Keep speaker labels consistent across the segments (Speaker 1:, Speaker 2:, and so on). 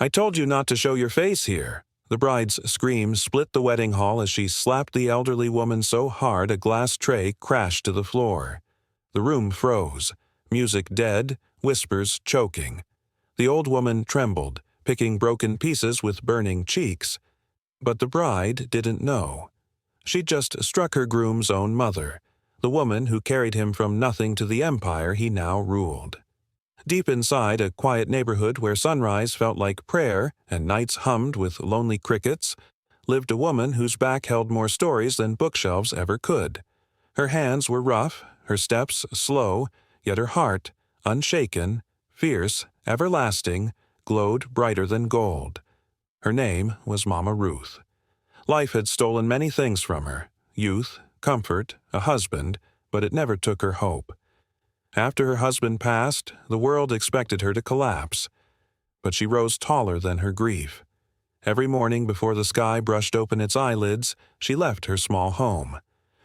Speaker 1: "I told you not to show your face here." The bride's scream split the wedding hall as she slapped the elderly woman so hard a glass tray crashed to the floor. The room froze, music dead, whispers choking. The old woman trembled, picking broken pieces with burning cheeks. But the bride didn't know. She'd just struck her groom's own mother, the woman who carried him from nothing to the empire he now ruled. Deep inside a quiet neighborhood where sunrise felt like prayer and nights hummed with lonely crickets, lived a woman whose back held more stories than bookshelves ever could. Her hands were rough, her steps slow, yet her heart, unshaken, fierce, everlasting, glowed brighter than gold. Her name was Mama Ruth. Life had stolen many things from her: youth, comfort, a husband, but it never took her hope. After her husband passed, the world expected her to collapse. But she rose taller than her grief. Every morning before the sky brushed open its eyelids, she left her small home.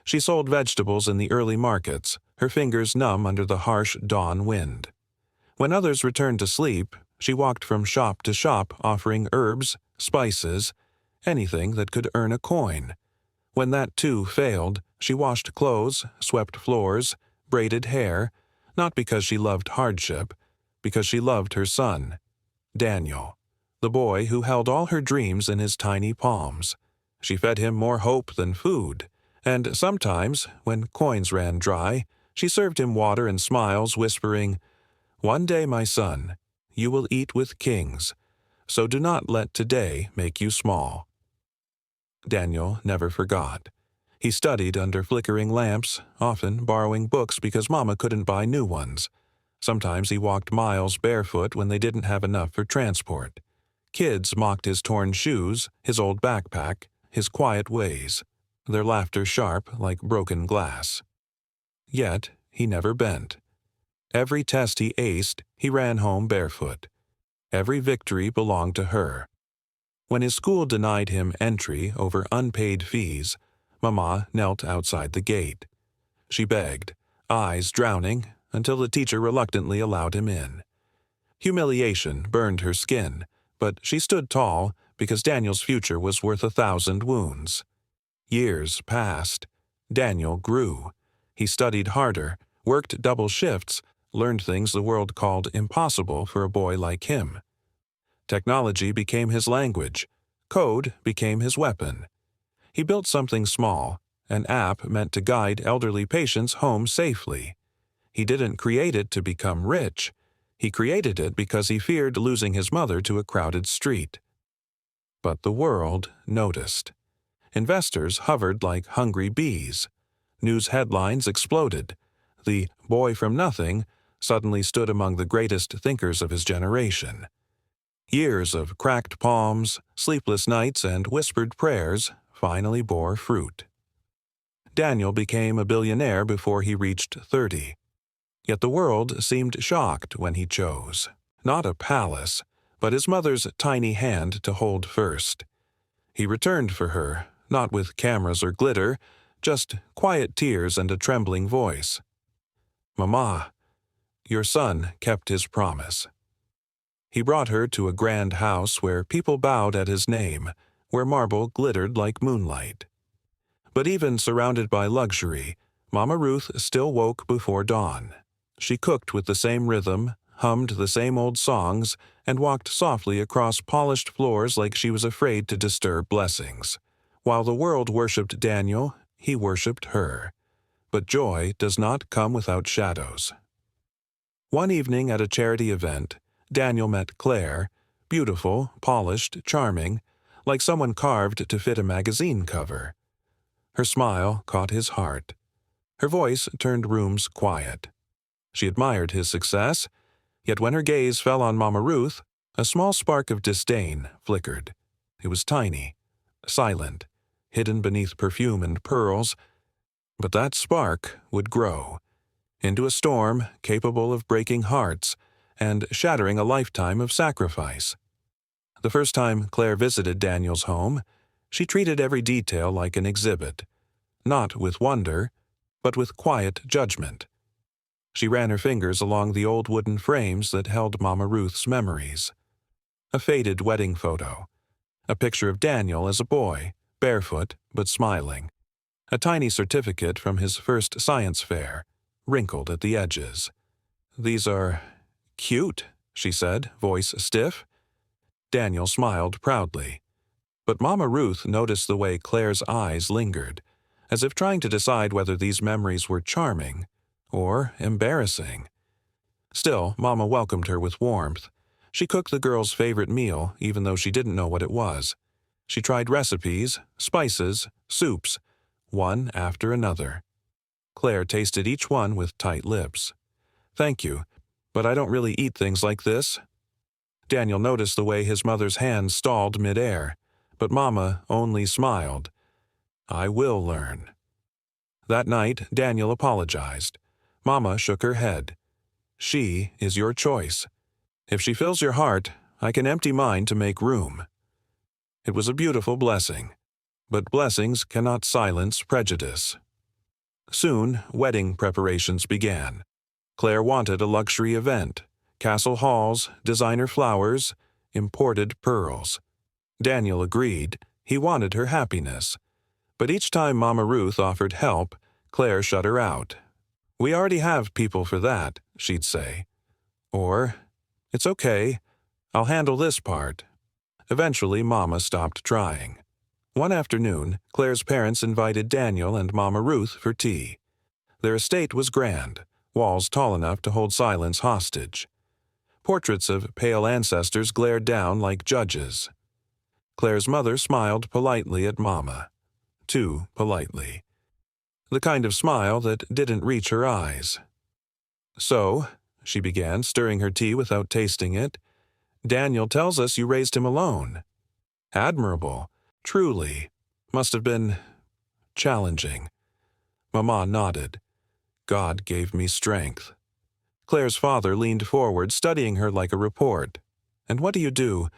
Speaker 1: She sold vegetables in the early markets, her fingers numb under the harsh dawn wind. When others returned to sleep, she walked from shop to shop offering herbs, spices, anything that could earn a coin. When that too failed, she washed clothes, swept floors, braided hair, not because she loved hardship, because she loved her son, Daniel, the boy who held all her dreams in his tiny palms. She fed him more hope than food, and sometimes, when coins ran dry, she served him water and smiles, whispering, "One day, my son, you will eat with kings, so do not let today make you small." Daniel never forgot. He studied under flickering lamps, often borrowing books because Mama couldn't buy new ones. Sometimes he walked miles barefoot when they didn't have enough for transport. Kids mocked his torn shoes, his old backpack, his quiet ways, their laughter sharp like broken glass. Yet he never bent. Every test he aced, he ran home barefoot. Every victory belonged to her. When his school denied him entry over unpaid fees, Mama knelt outside the gate. She begged, eyes drowning, until the teacher reluctantly allowed him in. Humiliation burned her skin, but she stood tall because Daniel's future was worth 1,000 wounds. Years passed. Daniel grew. He studied harder, worked double shifts, learned things the world called impossible for a boy like him. Technology became his language. Code became his weapon. He built something small, an app meant to guide elderly patients home safely. He didn't create it to become rich. He created it because he feared losing his mother to a crowded street. But the world noticed. Investors hovered like hungry bees. News headlines exploded. The boy from nothing suddenly stood among the greatest thinkers of his generation. Years of cracked palms, sleepless nights, and whispered prayers finally bore fruit. Daniel became a billionaire before he reached 30. Yet the world seemed shocked when he chose. Not a palace, but his mother's tiny hand to hold first. He returned for her, not with cameras or glitter, just quiet tears and a trembling voice. "Mama, your son kept his promise." He brought her to a grand house where people bowed at his name, where marble glittered like moonlight. But even surrounded by luxury, Mama Ruth still woke before dawn. She cooked with the same rhythm, hummed the same old songs, and walked softly across polished floors like she was afraid to disturb blessings. While the world worshipped Daniel, he worshipped her. But joy does not come without shadows. One evening at a charity event, Daniel met Claire, beautiful, polished, charming, like someone carved to fit a magazine cover. Her smile caught his heart. Her voice turned rooms quiet. She admired his success, yet when her gaze fell on Mama Ruth, a small spark of disdain flickered. It was tiny, silent, hidden beneath perfume and pearls, but that spark would grow into a storm capable of breaking hearts and shattering a lifetime of sacrifice. The first time Claire visited Daniel's home, she treated every detail like an exhibit, not with wonder, but with quiet judgment. She ran her fingers along the old wooden frames that held Mama Ruth's memories. A faded wedding photo. A picture of Daniel as a boy, barefoot but smiling. A tiny certificate from his first science fair, wrinkled at the edges. "These are cute," she said, voice stiff. Daniel smiled proudly. But Mama Ruth noticed the way Claire's eyes lingered, as if trying to decide whether these memories were charming or embarrassing. Still, Mama welcomed her with warmth. She cooked the girls' favorite meal, even though she didn't know what it was. She tried recipes, spices, soups, one after another. Claire tasted each one with tight lips. "Thank you, but I don't really eat things like this." Daniel noticed the way his mother's hand stalled midair, but Mama only smiled. "I will learn." That night, Daniel apologized. Mama shook her head. "She is your choice. If she fills your heart, I can empty mine to make room." It was a beautiful blessing, but blessings cannot silence prejudice. Soon, wedding preparations began. Claire wanted a luxury event: castle halls, designer flowers, imported pearls. Daniel agreed. He wanted her happiness. But each time Mama Ruth offered help, Claire shut her out. "We already have people for that," she'd say. Or, "It's okay, I'll handle this part." Eventually, Mama stopped trying. One afternoon, Claire's parents invited Daniel and Mama Ruth for tea. Their estate was grand, walls tall enough to hold silence hostage. Portraits of pale ancestors glared down like judges. Claire's mother smiled politely at Mama. Too politely. The kind of smile that didn't reach her eyes. "So," she began, stirring her tea without tasting it, "Daniel tells us you raised him alone. Admirable. Truly. Must have been challenging." Mama nodded. "God gave me strength." Claire's father leaned forward, studying her like a report. "And what do you do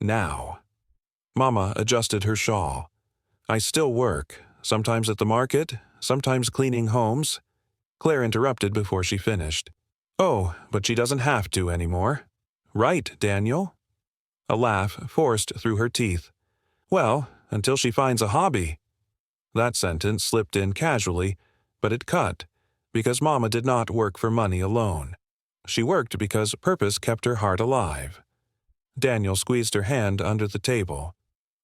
Speaker 1: now?" Mama adjusted her shawl. "I still work, sometimes at the market, sometimes cleaning homes." Claire interrupted before she finished. "Oh, but she doesn't have to anymore. Right, Daniel?" A laugh forced through her teeth. "Well, until she finds a hobby." That sentence slipped in casually, but it cut, because Mama did not work for money alone. She worked because purpose kept her heart alive. Daniel squeezed her hand under the table,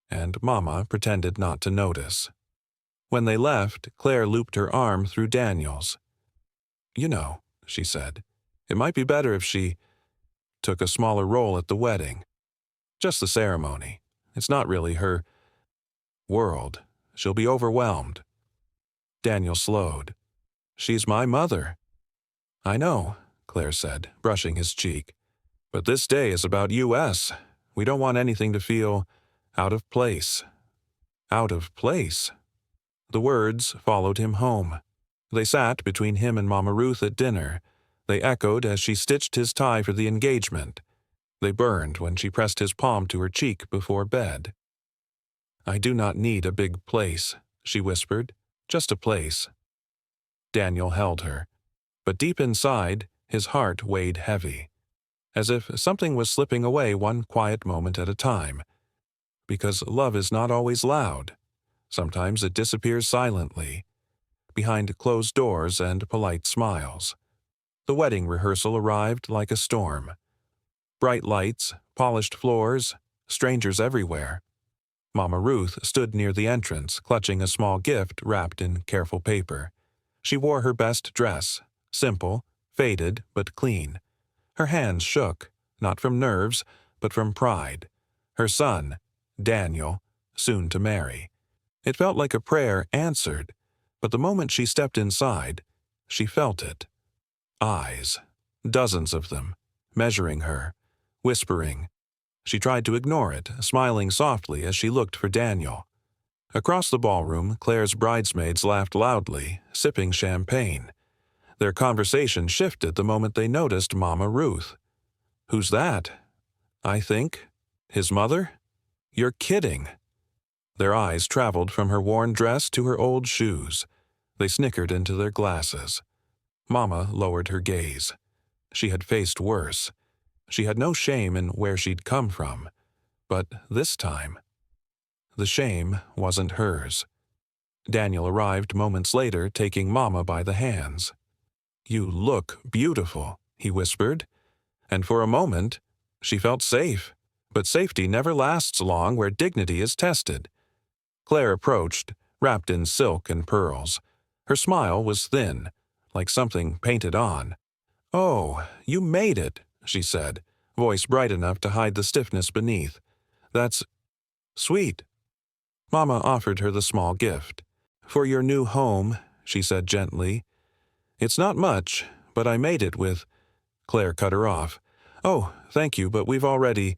Speaker 1: and Mama pretended not to notice. When they left, Claire looped her arm through Daniel's. "You know," she said, "it might be better if she took a smaller role at the wedding. Just the ceremony. It's not really her world. She'll be overwhelmed." Daniel slowed. "She's my mother." "I know," Claire said, brushing his cheek. "But this day is about US. We don't want anything to feel out of place." Out of place? The words followed him home. They sat between him and Mama Ruth at dinner. They echoed as she stitched his tie for the engagement. They burned when she pressed his palm to her cheek before bed. "I do not need a big place," she whispered. "Just a place." Daniel held her. But deep inside, his heart weighed heavy, as if something was slipping away one quiet moment at a time. Because love is not always loud. Sometimes it disappears silently, behind closed doors and polite smiles. The wedding rehearsal arrived like a storm. Bright lights, polished floors, strangers everywhere. Mama Ruth stood near the entrance, clutching a small gift wrapped in careful paper. She wore her best dress, simple, faded, but clean. Her hands shook, not from nerves, but from pride. Her son, Daniel, soon to marry. It felt like a prayer answered, but the moment she stepped inside, she felt it. Eyes, dozens of them, measuring her, whispering. She tried to ignore it, smiling softly as she looked for Daniel. Across the ballroom, Claire's bridesmaids laughed loudly, sipping champagne. Their conversation shifted the moment they noticed Mama Ruth. "Who's that?" "I think. His mother?" "You're kidding." Their eyes traveled from her worn dress to her old shoes. They snickered into their glasses. Mama lowered her gaze. She had faced worse. She had no shame in where she'd come from, but this time, the shame wasn't hers. Daniel arrived moments later, taking Mama by the hands. "You look beautiful," he whispered, and for a moment, she felt safe. But safety never lasts long where dignity is tested. Claire approached, wrapped in silk and pearls. Her smile was thin, like something painted on. "Oh, you made it," she said, voice bright enough to hide the stiffness beneath. "That's sweet." Mama offered her the small gift. "For your new home," she said gently. "It's not much, but I made it with—" Claire cut her off. "Oh, thank you, but we've already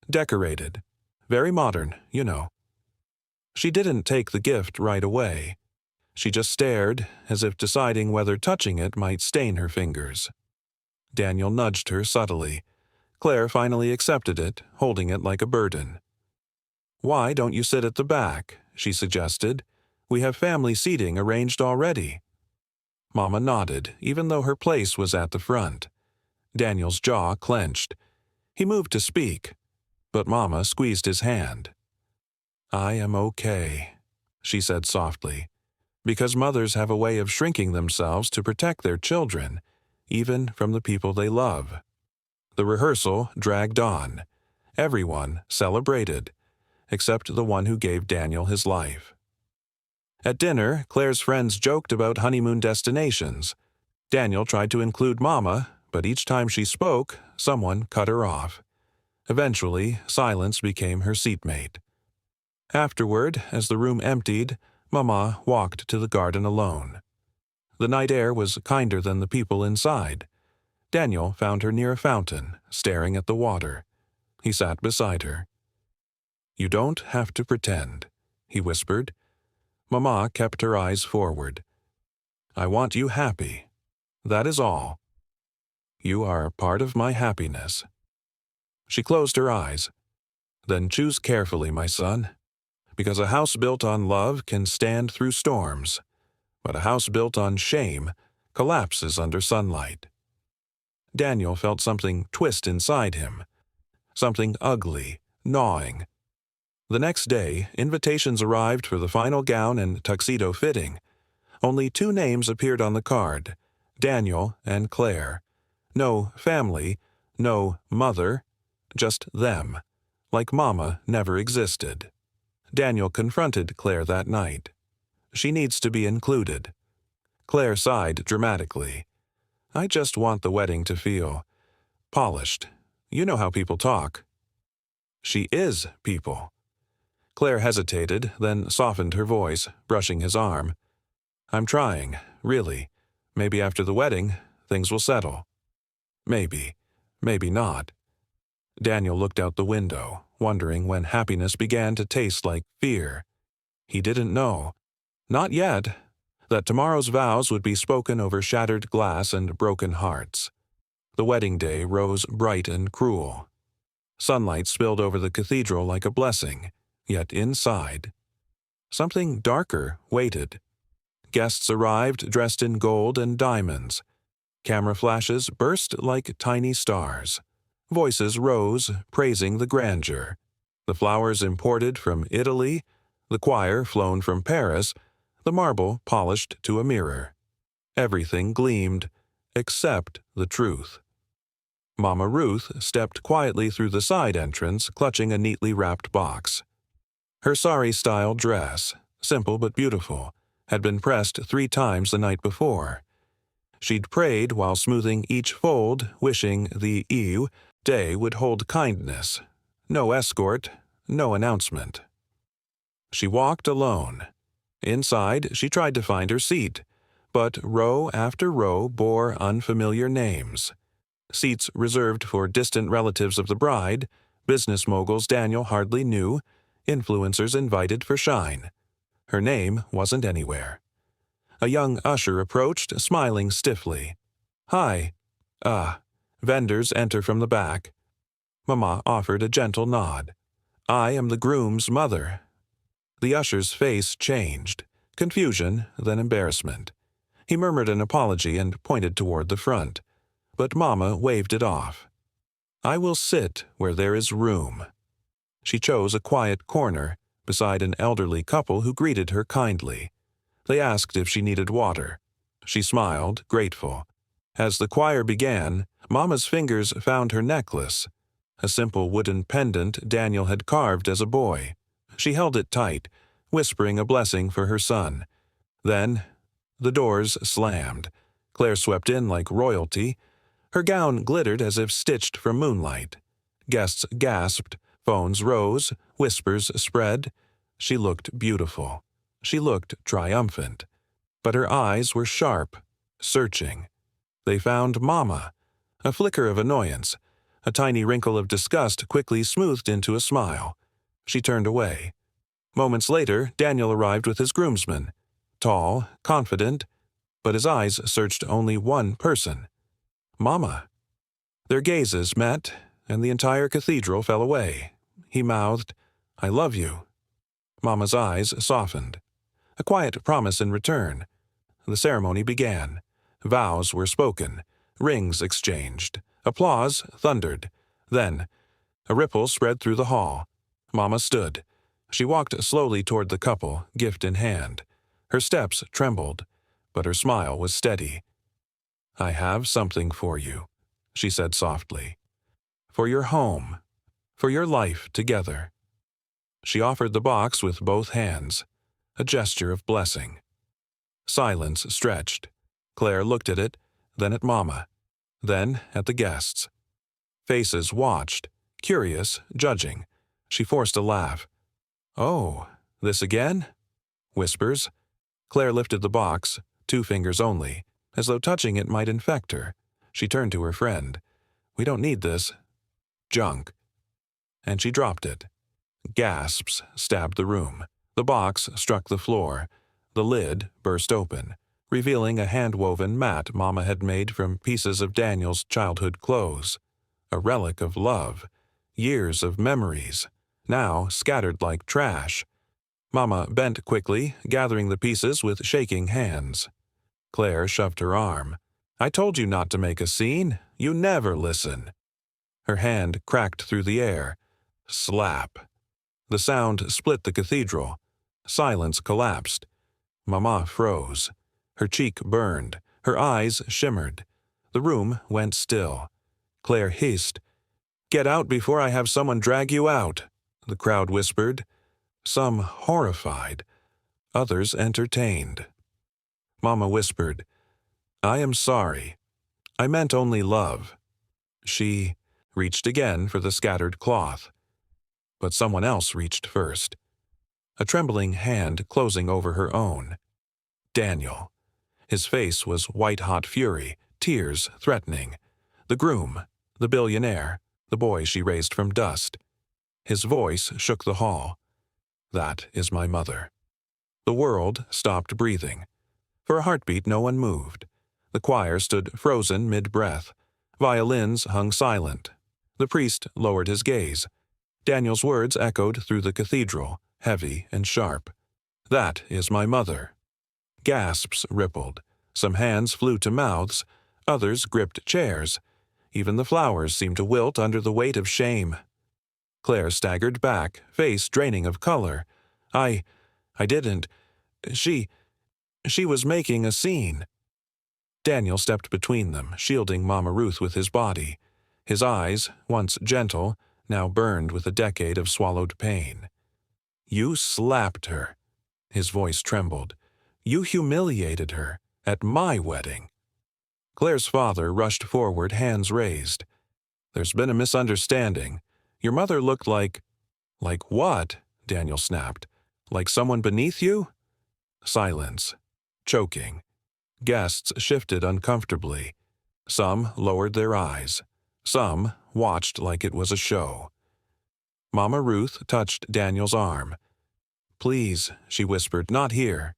Speaker 1: decorated. Very modern, you know." She didn't take the gift right away. She just stared, as if deciding whether touching it might stain her fingers. Daniel nudged her subtly. Claire finally accepted it, holding it like a burden. "Why don't you sit at the back?" she suggested. "We have family seating arranged already." Mama nodded, even though her place was at the front. Daniel's jaw clenched. He moved to speak, but Mama squeezed his hand. "I am okay," she said softly, "because mothers have a way of shrinking themselves to protect their children, even from the people they love." The rehearsal dragged on. Everyone celebrated, except the one who gave Daniel his life. At dinner, Claire's friends joked about honeymoon destinations. Daniel tried to include Mama, but each time she spoke, someone cut her off. Eventually, silence became her seatmate. Afterward, as the room emptied, Mama walked to the garden alone. The night air was kinder than the people inside. Daniel found her near a fountain, staring at the water. He sat beside her. "You don't have to pretend," he whispered. Mama kept her eyes forward. "I want you happy. That is all. You are part of my happiness." She closed her eyes. "Then choose carefully, my son, because a house built on love can stand through storms, but a house built on shame collapses under sunlight." Daniel felt something twist inside him, something ugly, gnawing. The next day, invitations arrived for the final gown and tuxedo fitting. Only 2 names appeared on the card, Daniel and Claire. No family, no mother, just them, like Mama never existed. Daniel confronted Claire that night. "She needs to be included." Claire sighed dramatically. "I just want the wedding to feel polished. You know how people talk." "She is people." Claire hesitated, then softened her voice, brushing his arm. "I'm trying, really. Maybe after the wedding, things will settle." Maybe, maybe not. Daniel looked out the window, wondering when happiness began to taste like fear. He didn't know, not yet, that tomorrow's vows would be spoken over shattered glass and broken hearts. The wedding day rose bright and cruel. Sunlight spilled over the cathedral like a blessing, yet inside, something darker waited. Guests arrived dressed in gold and diamonds. Camera flashes burst like tiny stars. Voices rose, praising the grandeur. The flowers imported from Italy, the choir flown from Paris, the marble polished to a mirror. Everything gleamed, except the truth. Mama Ruth stepped quietly through the side entrance, clutching a neatly wrapped box. Her sari-style dress, simple but beautiful, had been pressed 3 times the night before. She'd prayed while smoothing each fold, wishing the day would hold kindness. No escort, no announcement. She walked alone. Inside, she tried to find her seat, but row after row bore unfamiliar names. Seats reserved for distant relatives of the bride, business moguls Daniel hardly knew, influencers invited for shine. Her name wasn't anywhere. A young usher approached, smiling stiffly. "Hi." Vendors enter from the back. Mama offered a gentle nod. "I am the groom's mother." The usher's face changed, confusion, then embarrassment. He murmured an apology and pointed toward the front, but Mama waved it off. I will sit where there is room. She chose a quiet corner beside an elderly couple who greeted her kindly. They asked if she needed water. She smiled, grateful. As the choir began, Mama's fingers found her necklace, a simple wooden pendant Daniel had carved as a boy. She held it tight, whispering a blessing for her son. Then, the doors slammed. Claire swept in like royalty. Her gown glittered as if stitched from moonlight. Guests gasped, phones rose, whispers spread. She looked beautiful. She looked triumphant. But her eyes were sharp, searching. They found Mama. A flicker of annoyance. A tiny wrinkle of disgust quickly smoothed into a smile. She turned away. Moments later, Daniel arrived with his groomsmen. Tall, confident, but his eyes searched only one person. Mama. Their gazes met, and the entire cathedral fell away. He mouthed, "I love you." Mama's eyes softened. A quiet promise in return. The ceremony began. Vows were spoken. Rings exchanged. Applause thundered. Then, a ripple spread through the hall. Mama stood. She walked slowly toward the couple, gift in hand. Her steps trembled, but her smile was steady. "I have something for you," she said softly. "For your home. For your life together." She offered the box with both hands, a gesture of blessing. Silence stretched. Claire looked at it, then at Mama, then at the guests. Faces watched, curious, judging. She forced a laugh. "Oh, this again?" Whispers. Claire lifted the box, 2 fingers only, as though touching it might infect her. She turned to her friend. "We don't need this. Junk." And she dropped it. Gasps stabbed the room. The box struck the floor. The lid burst open, revealing a hand-woven mat Mama had made from pieces of Daniel's childhood clothes. A relic of love. Years of memories, now scattered like trash. Mama bent quickly, gathering the pieces with shaking hands. Claire shoved her arm. "I told you not to make a scene. You never listen." Her hand cracked through the air. Slap. The sound split the cathedral. Silence collapsed. Mama froze. Her cheek burned. Her eyes shimmered. The room went still. Claire hissed, "Get out before I have someone drag you out," the crowd whispered. Some horrified, others entertained. Mama whispered, "I am sorry. I meant only love." She reached again for the scattered cloth. But someone else reached first. A trembling hand closing over her own. Daniel. His face was white-hot fury, tears threatening. The groom, the billionaire, the boy she raised from dust. His voice shook the hall. "That is my mother." The world stopped breathing. For a heartbeat, no one moved. The choir stood frozen mid-breath. Violins hung silent. The priest lowered his gaze. Daniel's words echoed through the cathedral, heavy and sharp. "That is my mother." Gasps rippled. Some hands flew to mouths. Others gripped chairs. Even the flowers seemed to wilt under the weight of shame. Claire staggered back, face draining of color. I didn't. She was making a scene." Daniel stepped between them, shielding Mama Ruth with his body. His eyes, once gentle, now burned with a decade of swallowed pain. "You slapped her." His voice trembled. "You humiliated her, at my wedding." Claire's father rushed forward, hands raised. "There's been a misunderstanding. Your mother looked like—" "Like what?" Daniel snapped. "Like someone beneath you?" Silence. Choking. Guests shifted uncomfortably. Some lowered their eyes. Some watched like it was a show. Mama Ruth touched Daniel's arm. "Please," she whispered, "not here."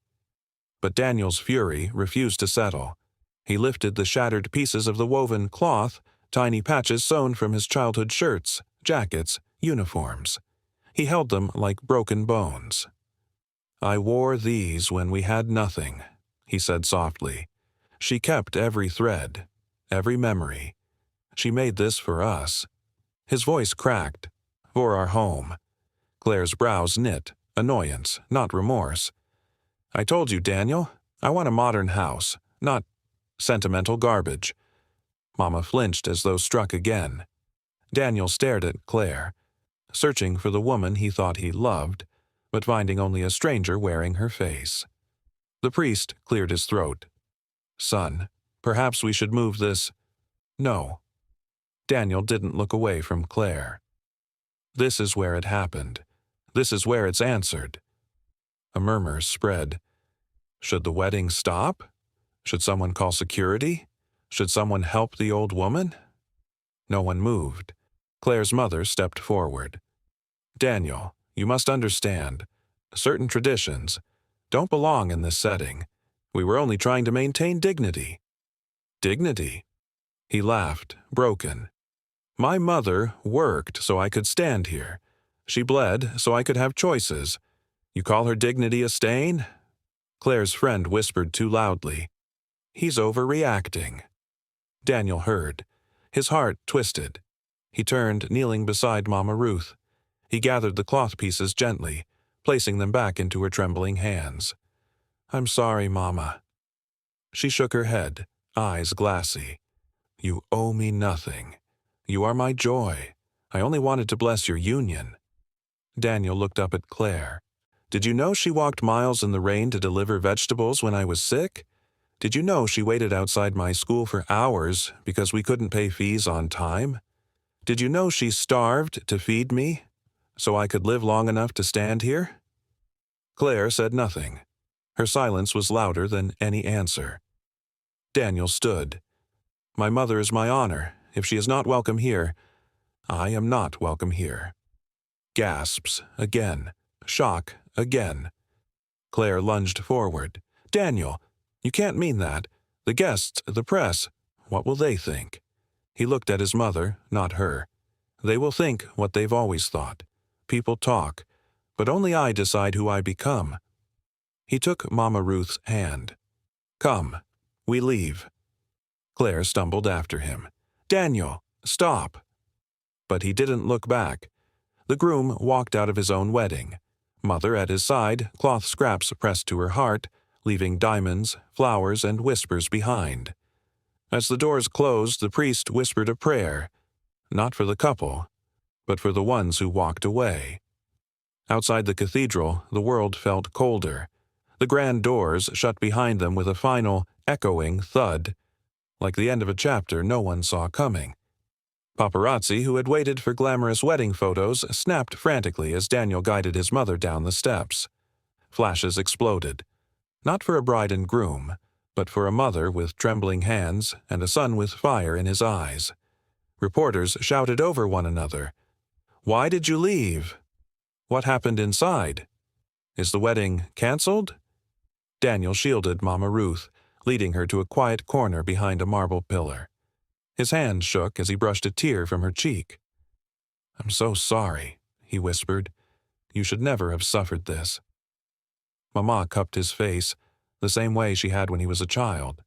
Speaker 1: But Daniel's fury refused to settle. He lifted the shattered pieces of the woven cloth, tiny patches sewn from his childhood shirts, jackets, uniforms. He held them like broken bones. "I wore these when we had nothing," he said softly. "She kept every thread, every memory. She made this for us, His voice cracked. "For our home." Claire's brows knit, annoyance, not remorse. "I told you, Daniel, I want a modern house, not sentimental garbage." Mama flinched as though struck again. Daniel stared at Claire, searching for the woman he thought he loved, but finding only a stranger wearing her face. The priest cleared his throat. "Son, perhaps we should move this." "No." Daniel didn't look away from Claire. "This is where it happened. This is where it's answered." A murmur spread. Should the wedding stop? Should someone call security? Should someone help the old woman? No one moved. Claire's mother stepped forward. "Daniel, you must understand. Certain traditions don't belong in this setting. We were only trying to maintain dignity." "Dignity?" He laughed, broken. "My mother worked so I could stand here. She bled so I could have choices. You call her dignity a stain?" Claire's friend whispered too loudly. "He's overreacting." Daniel heard. His heart twisted. He turned, kneeling beside Mama Ruth. He gathered the cloth pieces gently, placing them back into her trembling hands. "I'm sorry, Mama." She shook her head, eyes glassy. "You owe me nothing. You are my joy. I only wanted to bless your union." Daniel looked up at Claire. "Did you know she walked miles in the rain to deliver vegetables when I was sick? Did you know she waited outside my school for hours because we couldn't pay fees on time? Did you know she starved to feed me, so I could live long enough to stand here?" Claire said nothing. Her silence was louder than any answer. Daniel stood. "My mother is my honor. If she is not welcome here, I am not welcome here." Gasps again. Shock again. Claire lunged forward. "Daniel, you can't mean that. The guests, the press, what will they think?" He looked at his mother, not her. "They will think what they've always thought. People talk, but only I decide who I become." He took Mama Ruth's hand. "Come, we leave." Claire stumbled after him. "Daniel, stop." But he didn't look back. The groom walked out of his own wedding. Mother at his side, cloth scraps pressed to her heart, leaving diamonds, flowers, and whispers behind. As the doors closed, the priest whispered a prayer, not for the couple, but for the ones who walked away. Outside the cathedral, the world felt colder. The grand doors shut behind them with a final, echoing thud, like the end of a chapter no one saw coming. Paparazzi, who had waited for glamorous wedding photos, snapped frantically as Daniel guided his mother down the steps. Flashes exploded. Not for a bride and groom, but for a mother with trembling hands and a son with fire in his eyes. Reporters shouted over one another. "Why did you leave? What happened inside? Is the wedding canceled?" Daniel shielded Mama Ruth, leading her to a quiet corner behind a marble pillar. His hand shook as he brushed a tear from her cheek. "I'm so sorry," he whispered. "You should never have suffered this." Mama cupped his face, the same way she had when he was a child.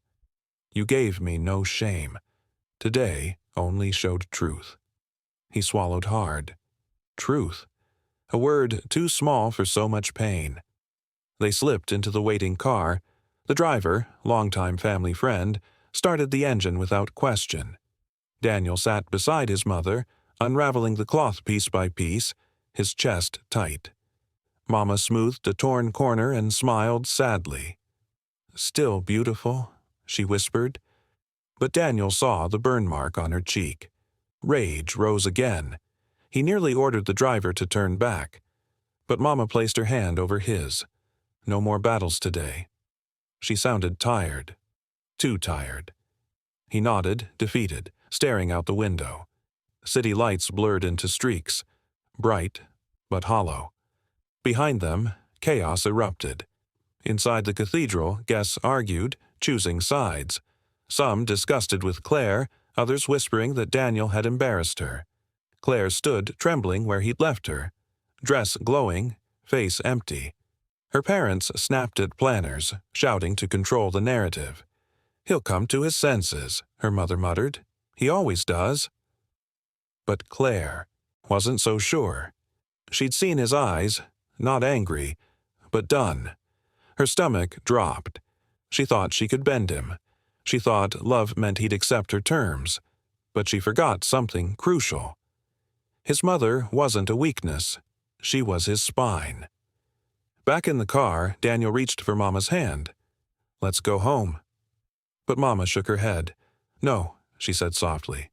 Speaker 1: "You gave me no shame. Today only showed truth." He swallowed hard. Truth. A word too small for so much pain. They slipped into the waiting car. The driver, longtime family friend, started the engine without question. Daniel sat beside his mother, unraveling the cloth piece by piece, his chest tight. Mama smoothed a torn corner and smiled sadly. "Still beautiful," she whispered. But Daniel saw the burn mark on her cheek. Rage rose again. He nearly ordered the driver to turn back. But Mama placed her hand over his. No more battles today. She sounded tired. Too tired. He nodded, defeated, staring out the window. City lights blurred into streaks, bright but hollow. Behind them, chaos erupted. Inside the cathedral, guests argued, choosing sides. Some disgusted with Claire, others whispering that Daniel had embarrassed her. Claire stood trembling where he'd left her, dress glowing, face empty. Her parents snapped at planners, shouting to control the narrative. "He'll come to his senses," her mother muttered. "He always does." But Claire wasn't so sure. She'd seen his eyes, not angry, but done. Her stomach dropped. She thought she could bend him. She thought love meant he'd accept her terms. But she forgot something crucial. His mother wasn't a weakness. She was his spine. Back in the car, Daniel reached for Mama's hand. "Let's go home." But Mama shook her head. "No," she said softly.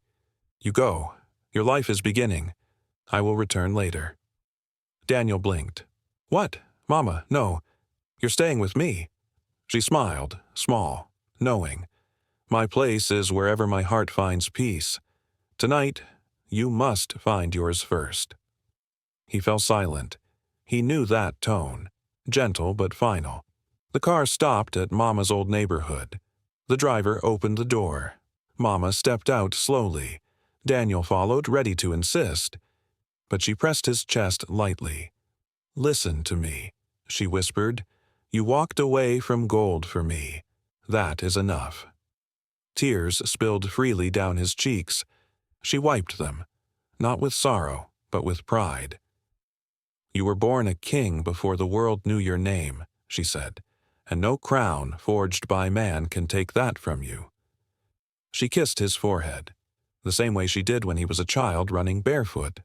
Speaker 1: "You go. Your life is beginning. I will return later." Daniel blinked. "What? Mama, no. You're staying with me." She smiled, small, knowing. "My place is wherever my heart finds peace. Tonight, you must find yours first." He fell silent. He knew that tone, gentle but final. The car stopped at Mama's old neighborhood. The driver opened the door. Mama stepped out slowly. Daniel followed, ready to insist. But she pressed his chest lightly. "Listen to me," she whispered. "You walked away from gold for me. That is enough." Tears spilled freely down his cheeks. She wiped them, not with sorrow, but with pride. "You were born a king before the world knew your name," she said, "and no crown forged by man can take that from you." She kissed his forehead, the same way she did when he was a child running barefoot.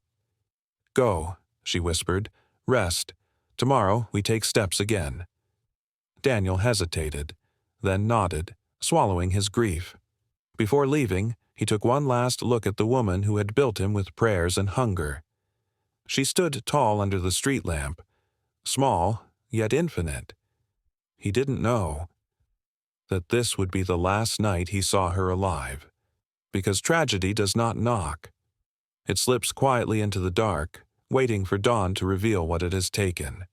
Speaker 1: "Go," she whispered. "Rest. Tomorrow we take steps again." Daniel hesitated, then nodded, swallowing his grief. Before leaving, he took one last look at the woman who had built him with prayers and hunger. She stood tall under the street lamp, small, yet infinite. He didn't know that this would be the last night he saw her alive, because tragedy does not knock. It slips quietly into the dark, waiting for dawn to reveal what it has taken.